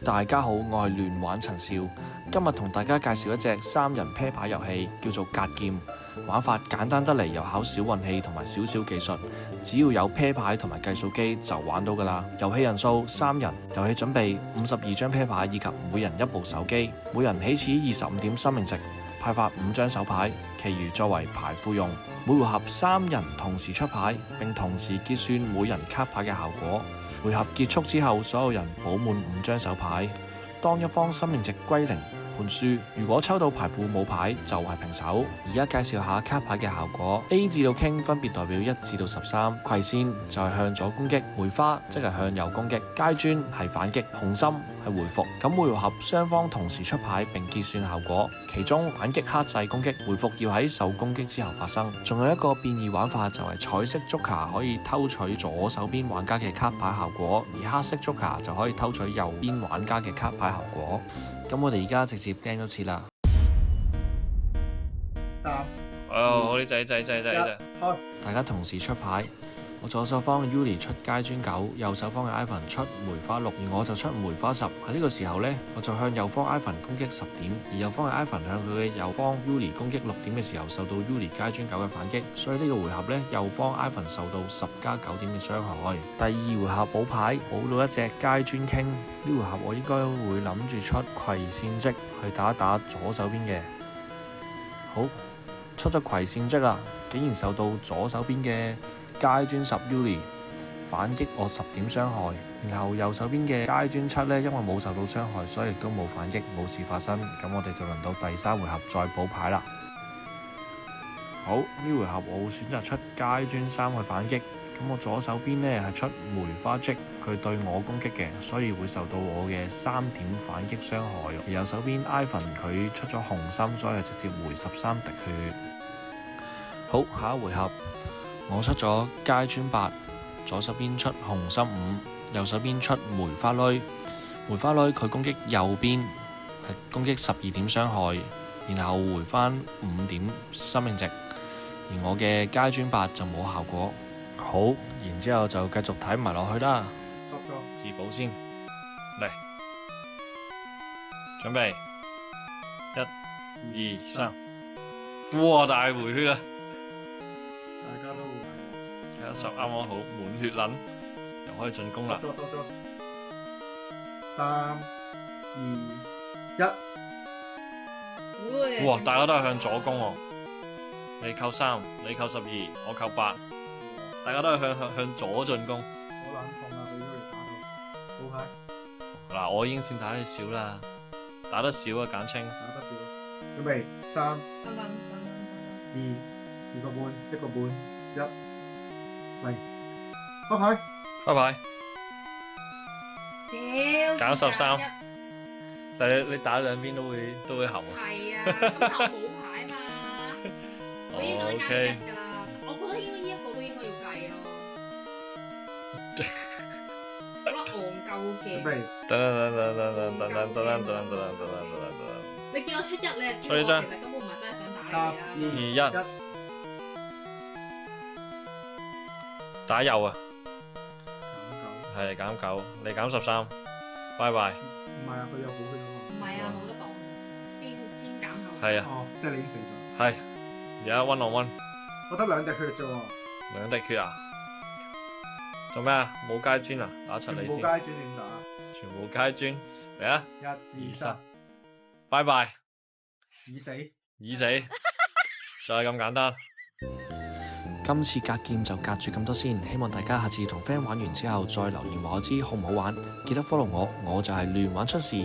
大家好，我係亂玩陳少，今日同大家介紹一隻3人啤牌遊戲，叫做格劍。玩法簡單得嚟，又考小運氣同埋少少技術，只要有啤牌同埋計數機就玩到㗎啦。遊戲人數3人，遊戲準備52張啤牌以及每人1部手機，每人起始25點生命值，派發5張手牌，其餘作為牌庫用。每回合3人同時出牌，並同時結算每人卡牌嘅效果。回合結束之後，所有人補滿5張手牌。當一方生命值歸零，判輸。如果抽到牌庫冇牌，就係平手。而家介紹下卡牌嘅效果。A 至到 King 分別代表1至到13，葵扇就係向左攻擊，梅花即係向右攻擊，階磚係反擊，紅心係回復。咁每回合雙方同時出牌並結算效果，其中反擊克制攻擊，回復要喺受攻擊之後發生。仲有一個變異玩法就係彩色 Joker 可以偷取左手邊玩家嘅卡牌效果，而黑色 Joker 就可以偷取右邊玩家嘅卡牌效果。咁我哋而家直接 game 一次啦。好啲仔，大家同時出牌。我左手方 Yuli 出階磚9，右手方嘅 Ivan 出梅花6，而我就出梅花10。喺呢個時候呢，我就向右方 Ivan 攻擊10點，而右方嘅 Ivan 向佢嘅右方 Yuli 攻擊6點嘅時候，受到 Yuli 階磚9嘅反擊，所以呢個回合呢，右方 Ivan 受到10加9點嘅傷害。第二回合補牌，補到一隻階磚 King。呢回合我應該會諗住出葵扇積去打一打左手邊嘅。好，出咗葵扇積啦，竟然受到左手邊嘅階磚10 Yuli 反擊我10點傷害，然後右手邊嘅階磚7呢，因為冇受到傷害，所以亦都冇反擊，冇事發生。咁我哋就輪到第3回合再補牌啦。好，呢回合我會選擇出階磚3去反擊。咁我左手邊呢係出梅花積，佢對我攻擊嘅，所以會受到我嘅3點反擊傷害。而右手邊 Ivan 佢出咗紅心，所以係直接回13滴血。好，下一回合。我出咗階磚8，左手邊出紅心5，右手邊出梅花女。梅花女佢攻擊右邊係攻擊12點傷害，然後回返5點生命值，而我嘅階磚8就冇效果。好，然之後就繼續睇埋落去啦。自保先，嚟，準備1、2、3，哇！大回血啊！大家都睇下10啱啱好，滿血撚，又可以進攻啦。3、2、1。哇！大家都係向左攻喎，你扣3，你扣12，我扣8，大家都係向左進攻。好冷痛啊！俾佢打到，好牌。嗱，我已經算打得少啦，打得少啊，簡稱。打得少。準備3、2、2個半，1個半，1，嚟，開牌。開牌。減13。但係你打兩邊都會含啊。係啊，咁頭冇牌嘛，我已經覺得揀一㗎啦。我覺得應該呢一個都應該要計咯。好啦，戇鳩嘅。準備。你見我出1，你就知道我其實根本唔係真係想打你啦。3、2、1，打右啊！係減9，你減13，拜拜。唔係啊，佢有好血啊嘛。唔係啊，冇得講，先減後。係啊。哦，即係你已經死咗。係，而家1 on 1。我得2滴血啫喎。2滴血啊？做咩啊？冇階磚啊？打出嚟先。全部階磚點打？全部階磚，嚟啊！1、2、3，拜拜。已死。已死，就係咁簡單。今次格劍就隔住咁多先，希望大家下次同 friend 玩完之後再留言話我知好唔好玩。記得 follow我，我就係亂玩出事。